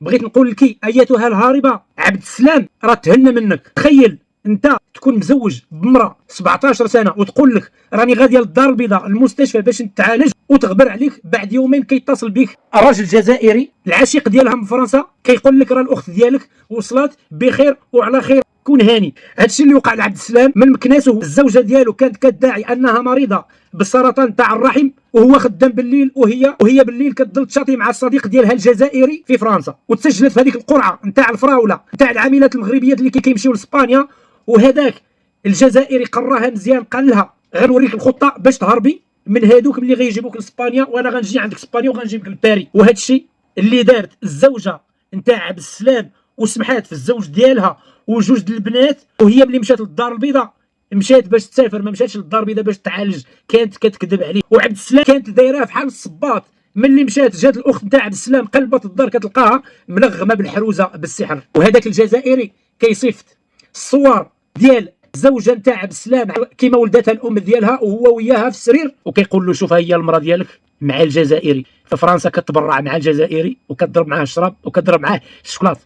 بغيت نقول لك ايتها الهاربه عبد السلام راه تهنى منك. تخيل انت تكون مزوج بمراه 17 سنه وتقول لك راني غاديه للدار البيضاء المستشفى باش نتعالج، وتغبر عليك بعد يومين كيتصل بك الراجل الجزائري العشيق ديالها من فرنسا كيقول لك راه الاخت ديالك وصلت بخير وعلى خير، كون هاني. هادشي اللي وقع لعبد السلام من مكناسه. الزوجه ديالو كانت كتدعي انها مريضه بالسرطان تاع الرحم وهو خدام بالليل، وهي بالليل كتضل تشاطي مع الصديق ديالها الجزائري في فرنسا، وتسجلت في هذيك القرعه نتاع الفراوله نتاع العاملات المغربيات اللي كيمشيو لاسبانيا. وهذاك الجزائري قراها مزيان، قال لها غنوريك الخطه باش تهربي من هادوك اللي غيجيبوك لاسبانيا، وانا غنجي عندك اسبانيا وغنجيبك لباري. وهذا الشيء اللي دارت الزوجه نتاع عبد السلام وسمحات في الزوج ديالها وجوج د البنات، وهي ملي مشات للدار البيضاء مشات باش تسافر، ما مشاتش للدار البيضاء باش تعالج، كانت كتكذب عليه. وعبد السلام كانت دايراه بحال الصباط. ملي مشات جات الاخت نتاع عبد السلام قلبت الدار كتلقاها ملغمه بالحروزه بالسحر. وهذاك الجزائري كيصيفط الصور ديال الزوجه نتاع عبد السلام كيما ولدتها الام ديالها وهو وياها في السرير، وكيقول له شوف هي المراه ديالك مع الجزائري. في فرنسا كتبرع مع الجزائري وكتضرب معاه الشراب وكتضرب معاه الشوكولاط.